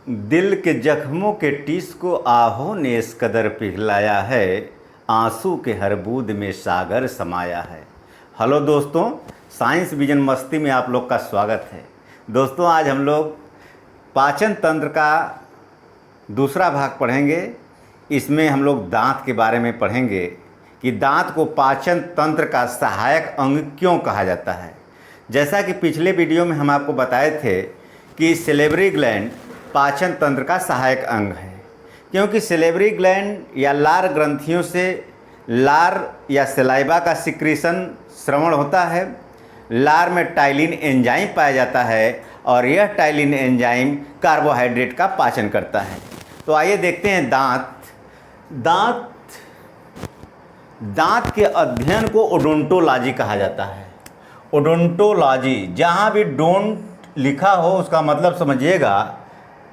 दिल के जख्मों के टीस को आहों ने इस कदर पिघलाया है, आंसू के हर बूंद में सागर समाया है। हेलो दोस्तों, साइंस विजन मस्ती में आप लोग का स्वागत है। दोस्तों, आज हम लोग पाचन तंत्र का दूसरा भाग पढ़ेंगे। इसमें हम लोग दांत के बारे में पढ़ेंगे कि दांत को पाचन तंत्र का सहायक अंग क्यों कहा जाता है। जैसा कि पिछले वीडियो में हम आपको बताए थे कि सेलेवरी ग्लैंड पाचन तंत्र का सहायक अंग है, क्योंकि सेलेवरी ग्लैंड या लार ग्रंथियों से लार या सलाइवा का सिक्रीशन श्रवण होता है। लार में टाइलिन एंजाइम पाया जाता है और यह टाइलिन एंजाइम कार्बोहाइड्रेट का पाचन करता है। तो आइए देखते हैं दांत के अध्ययन को ओडोंटोलॉजी कहा जाता है। ओडोंटोलॉजी, जहाँ भी डोंट लिखा हो उसका मतलब समझिएगा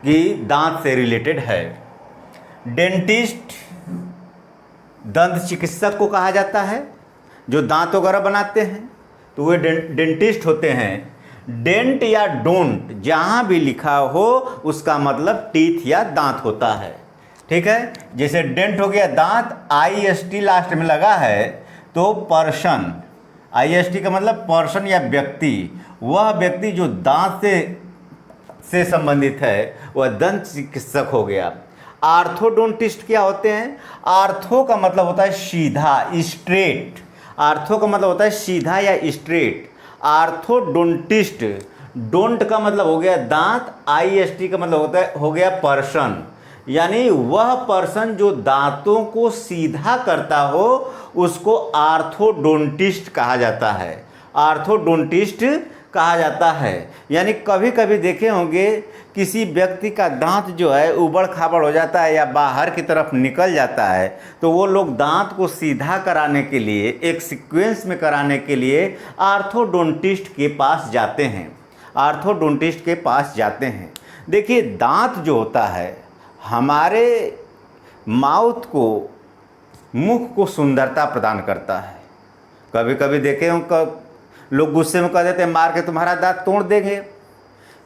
कि दांत से रिलेटेड है। डेंटिस्ट दंत चिकित्सक को कहा जाता है, जो दांत वगैरह बनाते हैं तो वे डेंटिस्ट होते हैं। डेंट या डोंट जहाँ भी लिखा हो उसका मतलब टीथ या दांत होता है। ठीक है, जैसे डेंट हो गया दांत, IST लास्ट में लगा है तो पर्सन, IST का मतलब पर्सन या व्यक्ति, वह व्यक्ति जो दांत से संबंधित है वह दंत चिकित्सक हो गया। आर्थोडोंटिस्ट क्या होते हैं? आर्थो का मतलब होता है सीधा, स्ट्रेट। आर्थो का मतलब होता है सीधा या स्ट्रेट। आर्थोडोंटिस्ट, डोंट का मतलब हो गया दांत, IST का मतलब हो गया पर्सन, यानी वह पर्सन जो दांतों को सीधा करता हो उसको आर्थोडोंटिस्ट कहा जाता है। आर्थोडोंटिस्ट कहा जाता है। यानी कभी कभी देखे होंगे किसी व्यक्ति का दांत जो है उबड़ खाबड़ हो जाता है या बाहर की तरफ निकल जाता है, तो वो लोग दांत को सीधा कराने के लिए, एक सीक्वेंस में कराने के लिए आर्थोडोंटिस्ट के पास जाते हैं। आर्थोडोंटिस्ट के पास जाते हैं। देखिए, दांत जो होता है हमारे माउथ को, मुख को सुंदरता प्रदान करता है। कभी कभी देखे हो लोग गुस्से में कह देते हैं मार के तुम्हारा दांत तोड़ देंगे।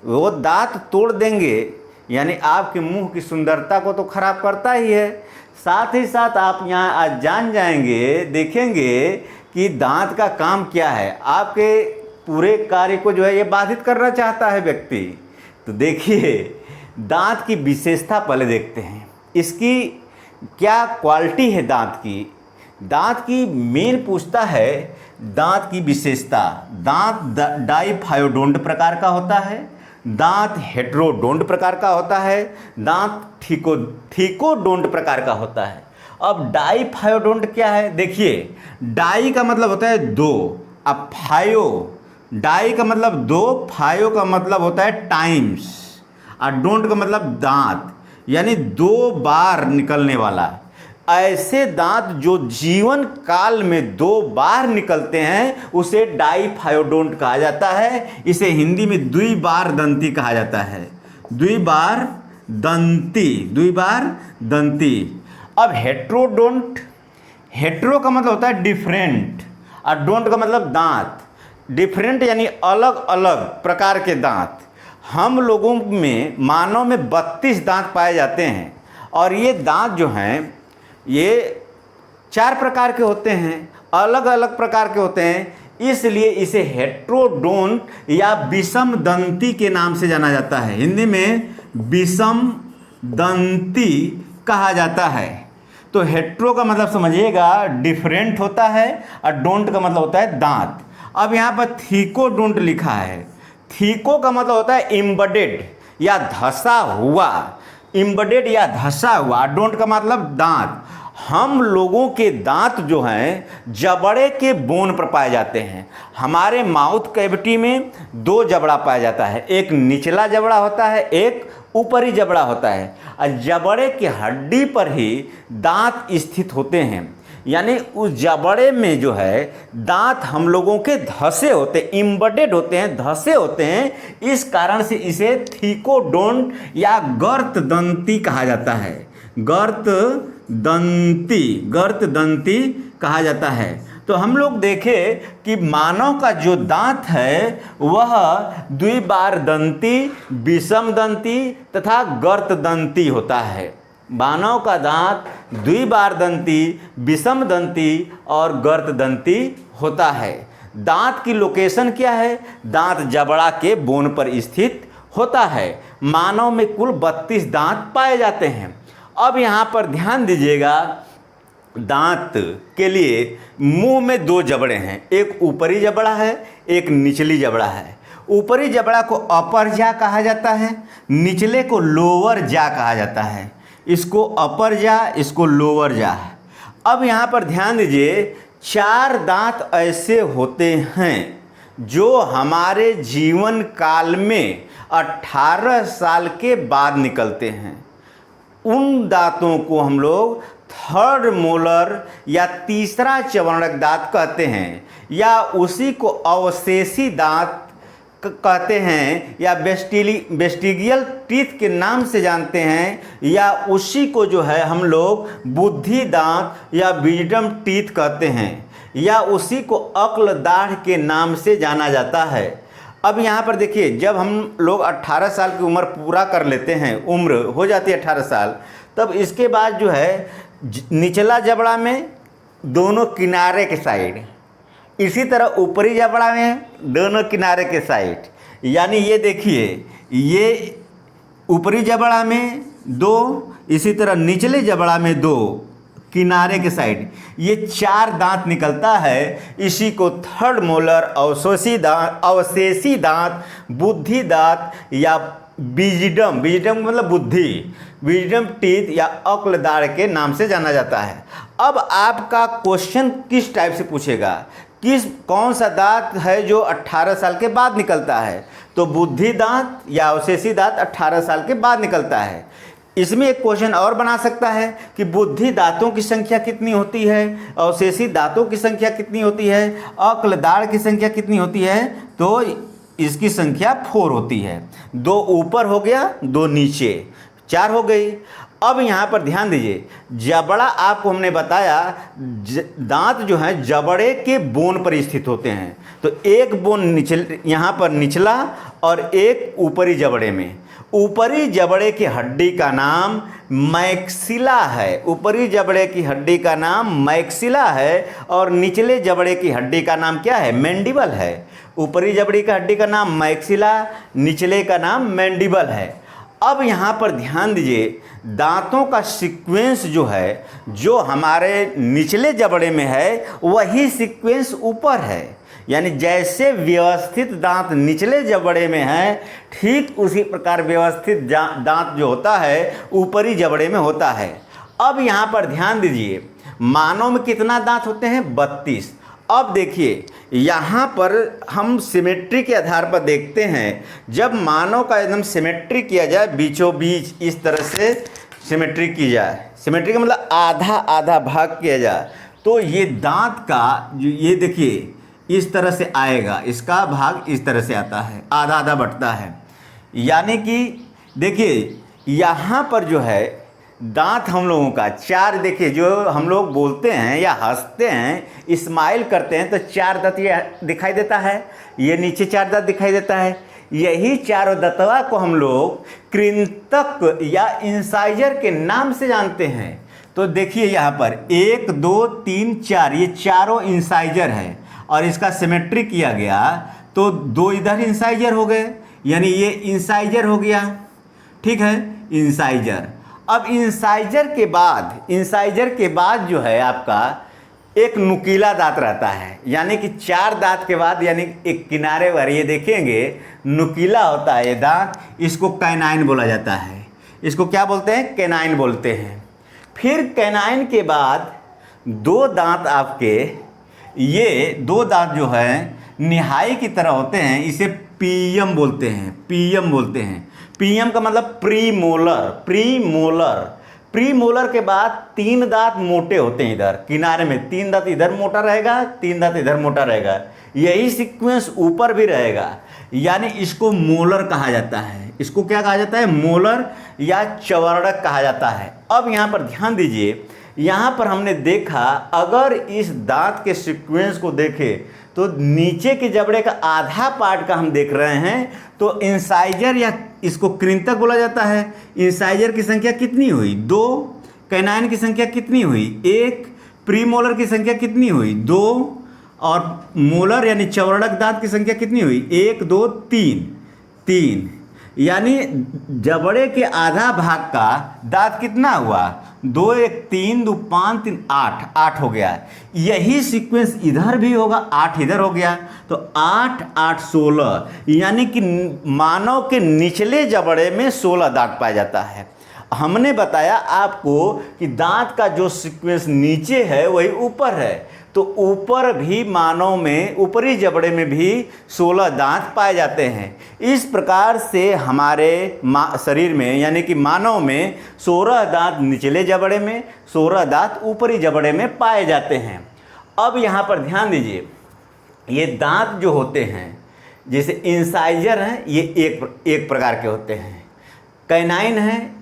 वो दांत तोड़ देंगे यानी आपके मुंह की सुंदरता को तो खराब करता ही है। साथ ही साथ आप यहाँ आज जान जाएंगे, देखेंगे कि दांत का काम क्या है। आपके पूरे कार्य को जो है ये बाधित करना चाहता है व्यक्ति। तो देखिए, दांत की विशेषता पहले देखते हैं, इसकी क्या क्वालिटी है दांत की। दांत की मेन पूछता है दांत की विशेषता। दांत डाइफायोडोंट प्रकार का होता है, दांत हेट्रोडोंट प्रकार का होता है, दांत ठीकोडोंट प्रकार का होता है। अब डाइफायोडोंट क्या है? देखिए, डाई का मतलब होता है दो, अब फायो, डाई का मतलब दो, फायो का मतलब होता है टाइम्स, और डोंट का मतलब दांत, यानी दो बार निकलने वाला। ऐसे दांत जो जीवन काल में दो बार निकलते हैं उसे डाइफायोडोंट कहा जाता है। इसे हिंदी में द्विबार दंती कहा जाता है। द्विबार दंती। अब हेट्रोडोंट, हेट्रो का मतलब होता है डिफरेंट और डोंट का मतलब दांत। डिफरेंट यानी अलग अलग प्रकार के दांत। हम लोगों में, मानव में 32 दांत पाए जाते हैं और ये दांत जो हैं ये 4 प्रकार के होते हैं, अलग अलग प्रकार के होते हैं। इसलिए इसे हेट्रोडोंट या विषम दंती के नाम से जाना जाता है। हिंदी में विषम दंती कहा जाता है। तो हेट्रो का मतलब समझिएगा डिफरेंट होता है और डोंट का मतलब होता है दांत। अब यहाँ पर थीकोडोंट लिखा है। थीको का मतलब होता है एम्बेडेड या धंसा हुआ, एम्बेडेड या धंसा हुआ। डोंट का मतलब दांत। हम लोगों के दांत जो हैं जबड़े के बोन पर पाए जाते हैं। हमारे माउथ कैविटी में 2 जबड़ा पाया जाता है, एक निचला जबड़ा होता है, एक ऊपरी जबड़ा होता है, और जबड़े की हड्डी पर ही दांत स्थित होते हैं। यानी उस जबड़े में जो है दांत हम लोगों के धंसे होते, एम्बेडेड होते हैं, धंसे होते हैं। इस कारण से इसे थीकोडोंट या गर्त दंती कहा जाता है। गर्त दंती कहा जाता है। तो हम लोग देखें कि मानव का जो दांत है वह द्विबारदंती, विषमदंती तथा गर्तदंती होता है। मानव का दांत द्विबारदंती, विषमदंती और गर्तदंती होता है। दांत की लोकेशन क्या है? दांत जबड़ा के बोन पर स्थित होता है। मानव में कुल 32 दांत पाए जाते हैं। अब यहाँ पर ध्यान दीजिएगा, दांत के लिए मुंह में 2 जबड़े हैं, एक ऊपरी जबड़ा है, एक निचली जबड़ा है। ऊपरी जबड़ा को अपर जा कहा जाता है, निचले को लोअर जा कहा जाता है। इसको अपर जा, इसको लोअर जा। अब यहाँ पर ध्यान दीजिए, 4 दांत ऐसे होते हैं जो हमारे जीवन काल में 18 साल के बाद निकलते हैं। उन दांतों को हम लोग थर्ड मोलर या तीसरा चर्वणक दांत कहते हैं, या उसी को अवशेषी दांत कहते हैं, या वेस्टिगियल टीथ के नाम से जानते हैं, या उसी को जो है हम लोग बुद्धि दांत या विजडम टीथ कहते हैं, या उसी को अक्ल दाढ़ के नाम से जाना जाता है। अब यहाँ पर देखिए, जब हम लोग 18 साल की उम्र पूरा कर लेते हैं, उम्र हो जाती है 18 साल, तब इसके बाद जो है निचला जबड़ा में दोनों किनारे के साइड, इसी तरह ऊपरी जबड़ा में दोनों किनारे के साइड, यानी ये देखिए, ये ऊपरी जबड़ा में 2, इसी तरह निचले जबड़ा में 2 किनारे के साइड, ये 4 दांत निकलता है। इसी को थर्ड मोलर, अवशेषी दांत, बुद्धि दांत या विजडम मतलब बुद्धि, विजडम टीथ या अक्ल दाढ़ के नाम से जाना जाता है। अब आपका क्वेश्चन किस टाइप से पूछेगा, कौन सा दांत है जो 18 साल के बाद निकलता है? तो बुद्धि दांत या अवशेषी दांत 18 साल के बाद निकलता है। इसमें एक क्वेश्चन और बना सकता है कि बुद्धि दांतों की संख्या कितनी होती है, अवशेषी दांतों की संख्या कितनी होती है, अक्ल दाढ़ की संख्या कितनी होती है? तो इसकी संख्या 4 होती है। 2 ऊपर हो गया, 2 नीचे, 4 हो गई। अब यहाँ पर ध्यान दीजिए, जबड़ा आपको हमने बताया, दांत जो है जबड़े के बोन पर स्थित होते हैं। तो एक बोन यहाँ पर निचला और एक ऊपरी जबड़े में। ऊपरी जबड़े की हड्डी का नाम मैक्सिला है, ऊपरी जबड़े की हड्डी का नाम मैक्सिला है, और निचले जबड़े की हड्डी का नाम क्या है? मैंडिबल है। ऊपरी जबड़े की हड्डी का नाम मैक्सिला, निचले का नाम मैंडिबल है। अब यहाँ पर ध्यान दीजिए, दांतों का सीक्वेंस जो है, जो हमारे निचले जबड़े में है वही सीक्वेंस ऊपर है। यानी जैसे व्यवस्थित दांत निचले जबड़े में है, ठीक उसी प्रकार व्यवस्थित दांत जो होता है ऊपरी जबड़े में होता है। अब यहाँ पर ध्यान दीजिए, मानव में कितना दांत होते हैं? 32। अब देखिए, यहाँ पर हम सिमेट्री के आधार पर देखते हैं, जब मानव का एकदम सिमेट्री किया जाए, बीचों बीच इस तरह से सिमेट्री की जाए, सिमेट्री का मतलब आधा आधा भाग किया जाए, तो ये दांत का ये देखिए इस तरह से आएगा, इसका भाग इस तरह से आता है, आधा आधा बटता है। यानी कि देखिए, यहाँ पर जो है दांत हम लोगों का 4, देखिए जो हम लोग बोलते हैं या हंसते हैं, स्माइल करते हैं, तो 4 दांत ये दिखाई देता है, ये नीचे 4 दांत दिखाई देता है। यही चारों दांतवा को हम लोग कृंतक या इंसाइजर के नाम से जानते हैं। तो देखिए यहाँ पर 1 2 3 4, ये चारों इंसाइजर हैं, और इसका सिमेट्री किया गया तो 2 इधर इंसाइजर हो गए, यानी ये इंसाइजर हो गया, ठीक है, इंसाइजर। अब इंसाइजर के बाद जो है आपका एक नुकीला दांत रहता है, यानी कि 4 दांत के बाद, यानी एक किनारे पर ये देखेंगे नुकीला होता है ये दांत, इसको कैनाइन बोला जाता है। इसको क्या बोलते हैं? कैनाइन बोलते हैं। फिर कैनाइन के बाद 2 दांत आपके, ये 2 दांत जो है निहाई की तरह होते हैं, इसे पीएम बोलते हैं, पीएम बोलते हैं। पीएम का मतलब प्रीमोलर के बाद 3 दांत मोटे होते हैं, इधर किनारे में 3 दांत इधर मोटा रहेगा, 3 दांत इधर मोटा रहेगा, यही सीक्वेंस ऊपर भी रहेगा, यानी इसको मोलर कहा जाता है। इसको क्या कहा जाता है? मोलर या चवर्णक कहा जाता है। अब यहाँ पर ध्यान दीजिए, यहाँ पर हमने देखा अगर इस दांत के सीक्वेंस को देखें तो नीचे के जबड़े का आधा पार्ट का हम देख रहे हैं, तो इंसाइजर या इसको कृंतक बोला जाता है। इंसाइजर की संख्या कितनी हुई? 2। कैनाइन की संख्या कितनी हुई? 1। प्रीमोलर की संख्या कितनी हुई? 2। और मोलर यानी चवर्णक दांत की संख्या कितनी हुई? 1 2 3। यानी जबड़े के आधा भाग का दांत कितना हुआ? 2 1 3 2 5 3 8 हो गया। यही सीक्वेंस इधर भी होगा, 8 इधर हो गया, तो 8 8 16, यानी कि मानव के निचले जबड़े में 16 दांत पाया जाता है। हमने बताया आपको कि दांत का जो सीक्वेंस नीचे है वही ऊपर है, तो ऊपर भी मानव में ऊपरी जबड़े में भी 16 दांत पाए जाते हैं। इस प्रकार से हमारे शरीर में यानी कि मानव में 16 दांत निचले जबड़े में, 16 दांत ऊपरी जबड़े में पाए जाते हैं। अब यहाँ पर ध्यान दीजिए, ये दांत जो होते हैं जैसे इंसाइजर हैं, ये एक प्रकार के होते हैं। कैनाइन हैं,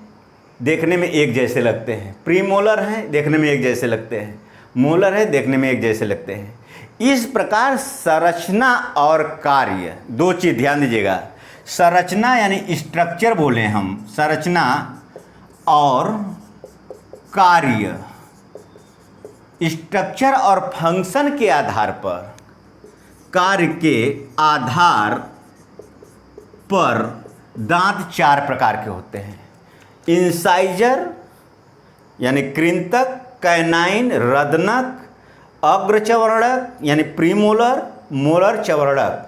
देखने में एक जैसे लगते हैं। प्रीमोलर हैं, देखने में एक जैसे लगते हैं। मोलर है, देखने में एक जैसे लगते हैं। इस प्रकार संरचना और कार्य, दो चीज़ ध्यान दीजिएगा। संरचना यानी स्ट्रक्चर बोले हम, संरचना और कार्य, स्ट्रक्चर और फंक्शन के आधार पर, कार्य के आधार पर दांत 4 प्रकार के होते हैं। इंसाइजर यानी कृंतक, कैनाइन रदनक, अग्रचवर्णक यानी प्रीमोलर, मोलर चवर्णक।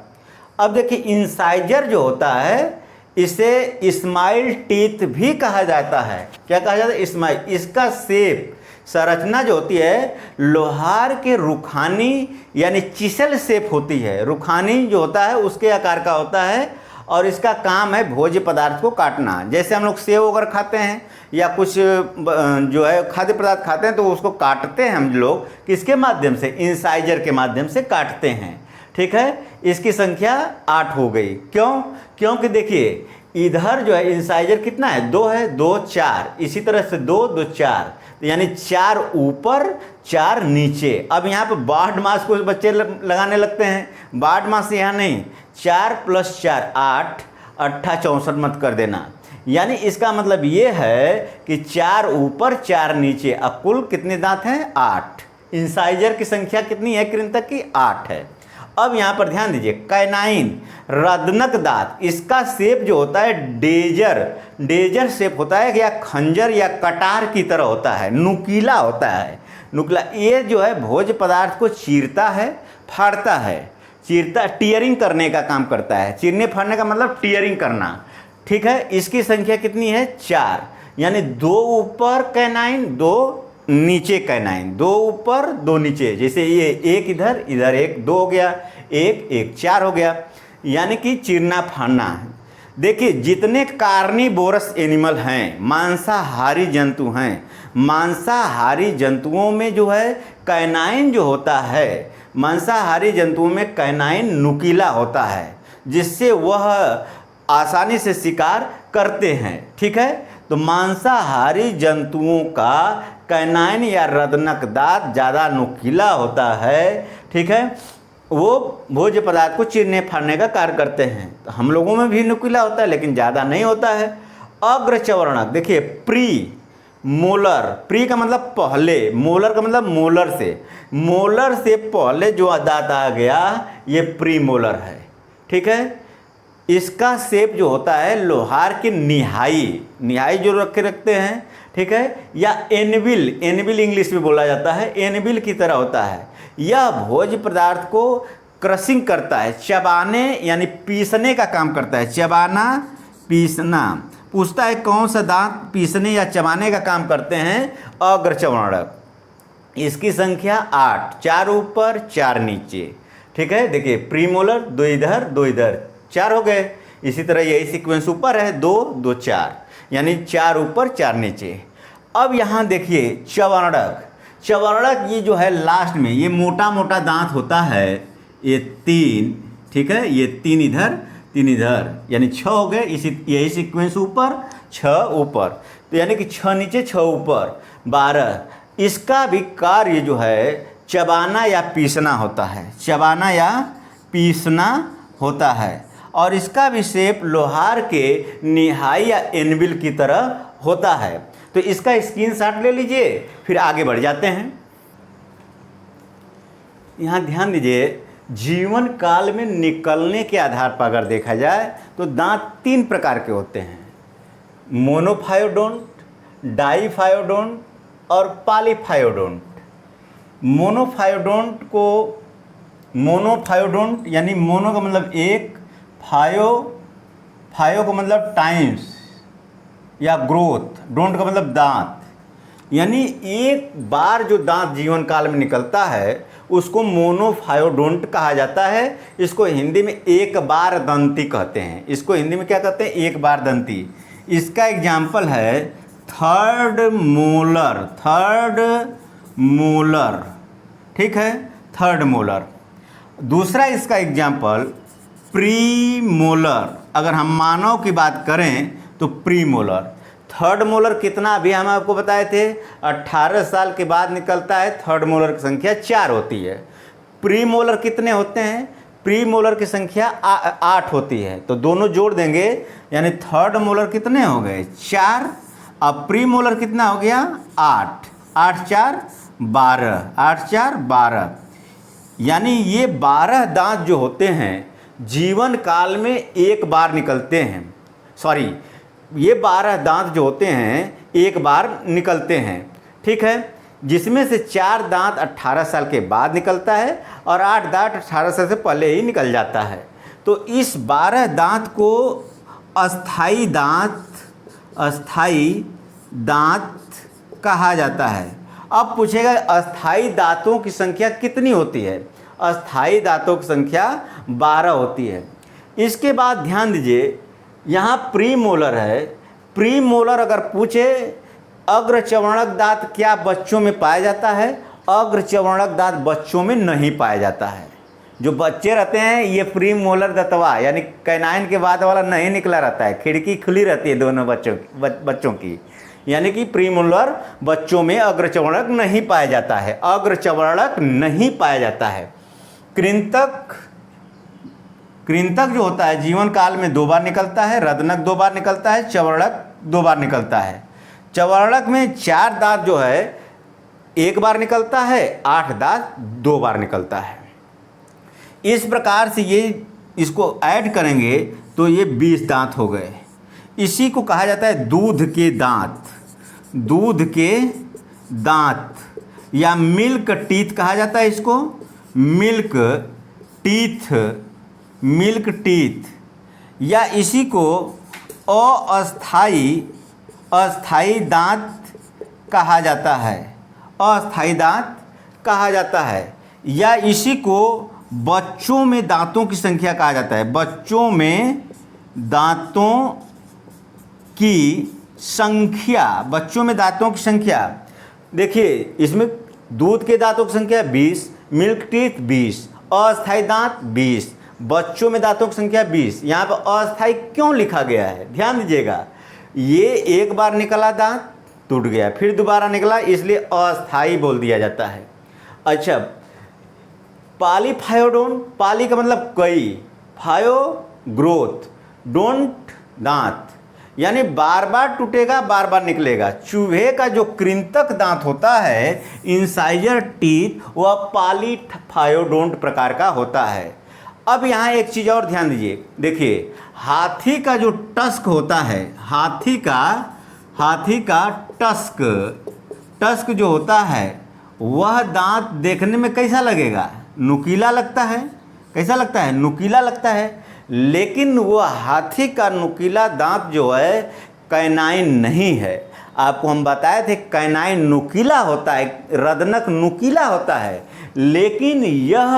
अब देखिए इंसाइजर जो होता है इसे स्माइल टीथ भी कहा जाता है। क्या कहा जाता है? स्माइल। इसका शेप, संरचना जो होती है लोहार के रुखानी यानी चिसल शेप होती है। रुखानी जो होता है उसके आकार का होता है और इसका काम है भोज्य पदार्थ को काटना। जैसे हम लोग सेव वगैरह खाते हैं या कुछ जो है खाद्य पदार्थ खाते हैं तो उसको काटते हैं हम लोग किसके माध्यम से? इंसाइजर के माध्यम से काटते हैं। ठीक है, इसकी संख्या 8 हो गई। क्यों? क्योंकि देखिए इधर जो है इंसाइजर कितना है? 2 है, 2 4, इसी तरह से 2 2 4, यानी 4 ऊपर 4 नीचे। अब यहाँ पर बाढ़ मास को बच्चे लगाने लगते हैं। बाढ़ मास यहाँ नहीं, 4 + 4 8, 8 64 मत कर देना। यानी इसका मतलब ये है कि 4 ऊपर 4 नीचे, अब कुल कितने दांत हैं? 8। इंसाइजर की संख्या कितनी है? कृंतक की 8 है। अब यहाँ पर ध्यान दीजिए, कैनाइन रदनक दांत, इसका शेप जो होता है डेजर शेप होता है या खंजर या कटार की तरह होता है, नुकीला होता है। नुकीला ये जो है भोज्य पदार्थ को चीरता है, फाड़ता है। टीयरिंग करने का काम करता है। चीरने फाड़ने का मतलब टीयरिंग करना। ठीक है, इसकी संख्या कितनी है? 4, यानी 2 ऊपर कैनाइन, 2 नीचे कैनाइन, 2 ऊपर 2 नीचे। जैसे ये 1 इधर, इधर 1, 2 हो गया, 1 1 4 हो गया, यानी कि चीरना फाड़ना है। देखिए जितने कार्निवोरस एनिमल हैं, मांसाहारी जंतु हैं, मांसाहारी जंतुओं में जो है कैनाइन जो होता है, मांसाहारी जंतुओं में कैनाइन नुकीला होता है, जिससे वह आसानी से शिकार करते हैं। ठीक है, तो मांसाहारी जंतुओं का कैनाइन या रदनक दांत ज़्यादा नुकीला होता है। ठीक है, वो भोज्य पदार्थ को चीरने फाड़ने का कार्य करते हैं। तो हम लोगों में भी नुकीला होता है लेकिन ज़्यादा नहीं होता है। अग्रचवर्णक, देखिए प्री मोलर, प्री का मतलब पहले, मोलर का मतलब मोलर से पहले जो दांत आ गया ये प्री मोलर है। ठीक है, इसका शेप जो होता है लोहार की निहाई जो रखते हैं। ठीक है, या एनविल इंग्लिश में बोला जाता है, एनविल की तरह होता है। यह भोज्य पदार्थ को क्रशिंग करता है, चबाने यानी पीसने का काम करता है। चबाना, पीसना। पूछता है कौन सा दांत पीसने या चबाने का काम करते हैं? अग्रचवर्णक। इसकी संख्या 8, 4 ऊपर 4 नीचे। ठीक है, देखिए प्रीमोलर, 2 इधर 2 इधर, 4 हो गए। इसी तरह यही सीक्वेंस ऊपर है, 2 2 4, यानी 4 ऊपर 4 नीचे। अब यहाँ देखिए चवर्णक ये जो है लास्ट में ये मोटा मोटा दांत होता है, ये 3। ठीक है, ये 3 इधर 3 इधर, यानी 6 हो गए। यही सीक्वेंस ऊपर 6 ऊपर, तो यानी कि 6 नीचे 6 ऊपर 12, इसका भी कार्य जो है चबाना या पीसना होता है, चबाना या पीसना होता है। और इसका भी शेप लोहार के निहाई या एनविल की तरह होता है। तो इसका स्क्रीनशॉट ले लीजिए, फिर आगे बढ़ जाते हैं। यहाँ ध्यान दीजिए, जीवन काल में निकलने के आधार पर अगर देखा जाए तो दांत 3 प्रकार के होते हैं, मोनोफायोडोंट, डाईफायोडोंट और पॉलीफायोडोंट। मोनोफायोडोंट यानी मोनो का मतलब एक, फायो का मतलब टाइम्स या ग्रोथ, डोंट का मतलब दांत, यानी एक बार जो दांत जीवन काल में निकलता है उसको मोनोफायोडोंट कहा जाता है। इसको हिंदी में एक बार दंती कहते हैं। इसको हिंदी में क्या कहते हैं? एक बार दंती। इसका एग्जाम्पल है थर्ड मोलर, ठीक है, थर्ड मोलर। दूसरा इसका एग्जाम्पल प्री मोलर, अगर हम मानव की बात करें तो प्री मोलर। थर्ड मोलर कितना अभी हम आपको बताए थे, 18 साल के बाद निकलता है। थर्ड मोलर की संख्या 4 होती है। प्री मोलर कितने होते हैं? प्री मोलर की संख्या 8 होती है। तो दोनों जोड़ देंगे यानी थर्ड मोलर कितने हो गए? 4। अब प्री मोलर कितना हो गया? 8। 8 4 12, 8 4 12, यानी ये 12 दांत जो होते हैं जीवन काल में एक बार निकलते हैं। सॉरी, ये 12 दांत जो होते हैं एक बार निकलते हैं, ठीक है, जिसमें से 4 दांत 18 साल के बाद निकलता है और 8 दांत 18 साल से पहले ही निकल जाता है। तो इस 12 दांत को अस्थाई दांत कहा जाता है। अब पूछेगा अस्थाई दांतों की संख्या कितनी होती है? अस्थाई दांतों की संख्या 12 होती है। इसके बाद ध्यान दीजिए, यहाँ प्री मोलर है। प्री मोलर अगर पूछे अग्रचवर्णक दांत क्या बच्चों में पाया जाता है? अग्रचवर्णक दांत बच्चों में नहीं पाया जाता है। जो बच्चे रहते हैं ये प्री मोलर दंतवा यानी कैनाइन के बाद वाला नहीं निकला रहता है, खिड़की खुली रहती है दोनों बच्चों की, यानी कि प्री मोलर बच्चों में अग्रचवर्णक नहीं पाया जाता है, अग्रचवर्णक नहीं पाया जाता है। कृंतक जो होता है जीवन काल में 2 बार निकलता है, रदनक 2 बार निकलता है, चवर्णक 2 बार निकलता है। चवर्णक में 4 दांत जो है 1 बार निकलता है, 8 दांत 2 बार निकलता है। इस प्रकार से इसको ऐड करेंगे तो ये 20 दांत हो गए। इसी को कहा जाता है दूध के दांत या मिल्क टीथ कहा जाता है। इसको मिल्क टीथ या इसी को अस्थाई दांत कहा जाता है, अस्थाई दांत कहा जाता है। या इसी को बच्चों में दांतों की संख्या कहा जाता है, बच्चों में दांतों की संख्या। देखिए इसमें दूध के दांतों की संख्या 20, मिल्क टीथ 20, अस्थाई दांत 20, बच्चों में दांतों की संख्या 20। यहाँ पर अस्थाई क्यों लिखा गया है ध्यान दीजिएगा, ये एक बार निकला दांत टूट गया, फिर दोबारा निकला, इसलिए अस्थाई बोल दिया जाता है। अच्छा, पॉलीफायोडोंट, पॉली का मतलब कई, फायो ग्रोथ, डोंट दांत, यानी बार बार टूटेगा बार बार निकलेगा। चूहे का जो कृंतक दांत होता है इंसाइजर टीथ, वह पॉलीफायोडोंट प्रकार का होता है। अब यहाँ एक चीज़ और ध्यान दीजिए, देखिए हाथी का जो टस्क होता है, हाथी का टस्क जो होता है वह दांत देखने में कैसा लगेगा? नुकीला लगता है। कैसा लगता है? नुकीला लगता है। लेकिन वह हाथी का नुकीला दांत जो है कैनाइन नहीं है। आपको हम बताए थे कैनाइन नुकीला होता है, रदनक नुकीला होता है, लेकिन यह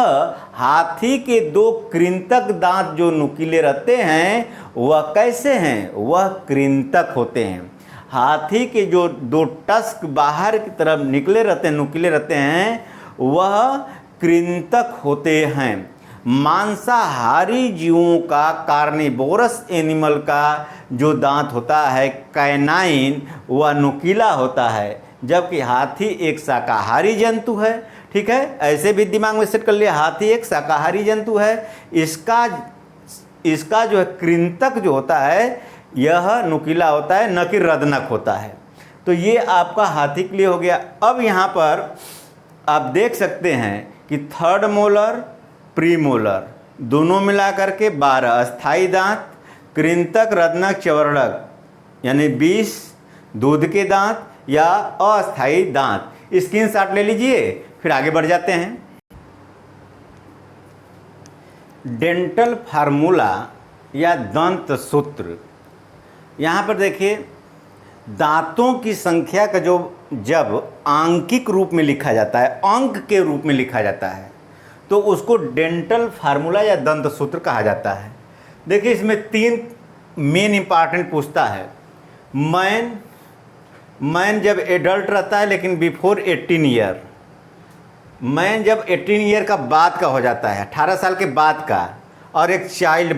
हाथी के 2 कृंतक दांत जो नुकीले रहते हैं वह कैसे हैं? वह कृंतक होते हैं। हाथी के जो 2 टस्क बाहर की तरफ निकले रहते हैं, नुकीले रहते हैं, वह कृंतक होते हैं। मांसाहारी जीवों का, कार्निवोरस एनिमल का जो दांत होता है कैनाइन, वह नुकीला होता है, जबकि हाथी एक शाकाहारी जंतु है। ठीक है, ऐसे भी दिमाग में सेट कर लिया, हाथी एक शाकाहारी जंतु है। इसका जो है कृंतक जो होता है यह नुकीला होता है, न कि रदनक होता है। तो ये आपका हाथी के लिए हो गया। अब यहाँ पर आप देख सकते हैं कि थर्ड मोलर प्री मोलर दोनों मिला करके 12 अस्थाई दांत, कृंतक रदनक चवर्णक यानी 20 दूध के दांत या अस्थाई दांत। स्क्रीनशॉट ले लीजिए, फिर आगे बढ़ जाते हैं। डेंटल फार्मूला या दंत सूत्र। यहाँ पर देखिए दांतों की संख्या का जब आंकिक रूप में लिखा जाता है, अंक के रूप में लिखा जाता है, तो उसको डेंटल फार्मूला या दंत सूत्र कहा जाता है। देखिए इसमें 3 मेन इंपॉर्टेंट पूछता है। मैन जब एडल्ट रहता है लेकिन बिफोर 18 ईयर, मैन जब 18 ईयर का बाद का हो जाता है, 18 साल के बाद का, और एक चाइल्ड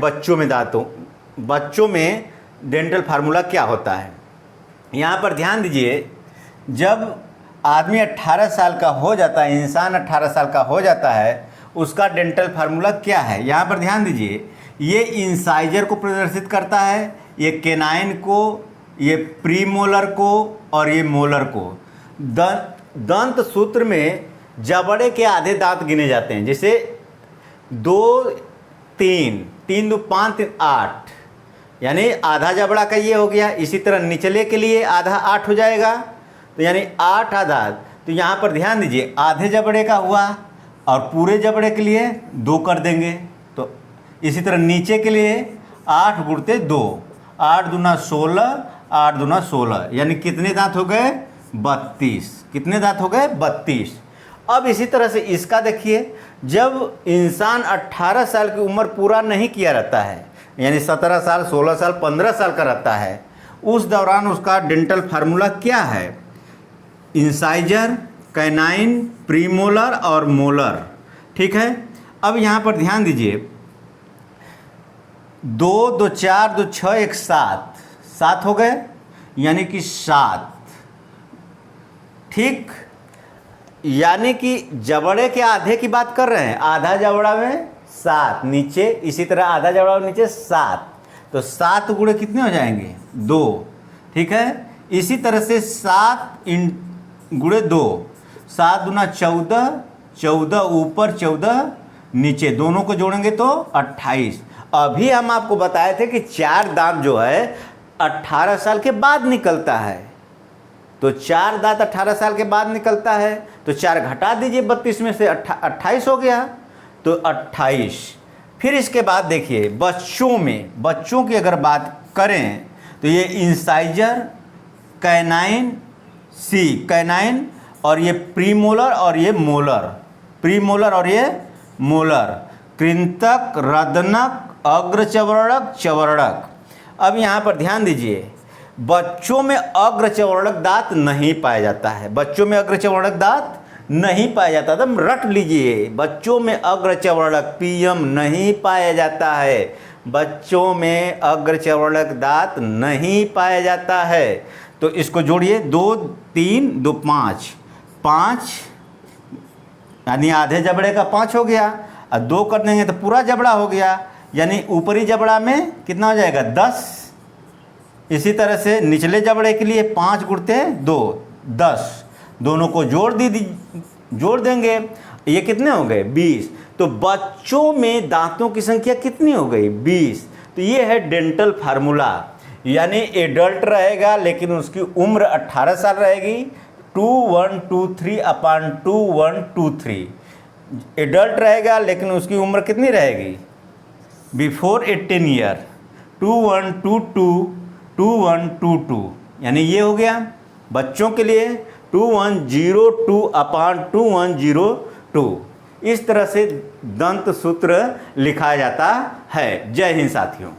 बच्चों में डेंटल फार्मूला क्या होता है। यहाँ पर ध्यान दीजिए, जब आदमी 18 साल का हो जाता है, इंसान 18 साल का हो जाता है, उसका डेंटल फार्मूला क्या है। यहाँ पर ध्यान दीजिए, ये इंसाइजर को प्रदर्शित करता है, ये केनाइन को, ये प्री मोलर को और ये मोलर को। दंत सूत्र में जबड़े के आधे दांत गिने जाते हैं, जैसे 2 3 3 2 5 3 8, यानी आधा जबड़ा का ये हो गया। इसी तरह निचले के लिए आधा 8 हो जाएगा, तो यानी 8 आधा। तो यहाँ पर ध्यान दीजिए, आधे जबड़े का हुआ और पूरे जबड़े के लिए 2 कर देंगे। तो इसी तरह नीचे के लिए 8 गुणते 2, 8 दूना 16, 8 दूना 16, यानी कितने दांत हो गए 32। कितने दांत हो गए 32। अब इसी तरह से इसका देखिए, जब इंसान 18 साल की उम्र पूरा नहीं किया रहता है, यानी 17 साल 16 साल 15 साल का रहता है, उस दौरान उसका डेंटल फार्मूला क्या है। इंसाइजर, कैनाइन, प्रीमोलर और मोलर। ठीक है, अब यहाँ पर ध्यान दीजिए, 2 2 4 2 6 1 7 हो गए, यानी कि 7। ठीक, यानी कि जबड़े के आधे की बात कर रहे हैं, आधा जबड़ा में 7, नीचे इसी तरह आधा जबड़ा में नीचे 7, तो 7 गुणे कितने हो जाएंगे 2। ठीक है, इसी तरह से 7 गुणे 2, 7 दूना 14, 14 ऊपर 14 नीचे, दोनों को जोड़ेंगे तो 28। अभी हम आपको बताए थे कि 4 दांत जो है 18 साल के बाद निकलता है, तो 4 दांत 18 साल के बाद निकलता है, तो 4 घटा दीजिए 32 में से 28 हो गया, तो 28। फिर इसके बाद देखिए बच्चों की अगर बात करें तो ये इंसाइजर, कैनाइन कैनाइन और ये प्रीमोलर और ये मोलर, प्रीमोलर और ये मोलर, कृंतक, रदनक, अग्रचवर्णक, चवर्णक। अब यहाँ पर ध्यान दीजिए, बच्चों में अग्रचवर्णक दांत नहीं पाया जाता है, बच्चों में अग्रचवर्णक दांत नहीं पाया जाता। एकदम रट लीजिए, बच्चों में अग्रचवर्णक पीएम नहीं पाया जाता है, बच्चों में अग्रचवर्णक दांत नहीं पाया जाता है। तो इसको जोड़िए, 2 3 2 5 यानी आधे जबड़े का 5 हो गया, और 2 कर देंगे तो पूरा जबड़ा हो गया, यानी ऊपरी जबड़ा में कितना हो जाएगा 10। इसी तरह से निचले जबड़े के लिए 5 गुणते 2 10, दोनों को जोड़ देंगे, ये कितने हो गए 20। तो बच्चों में दांतों की संख्या कितनी हो गई 20। तो ये है डेंटल फार्मूला, यानी एडल्ट रहेगा लेकिन उसकी उम्र 18 साल रहेगी, 2123/2123। एडल्ट रहेगा लेकिन उसकी उम्र कितनी रहेगी बिफोर 18 ईयर, 2122/2122, यानी ये हो गया बच्चों के लिए 2102/2102। इस तरह से दंत सूत्र लिखा जाता है। जय हिंद साथियों।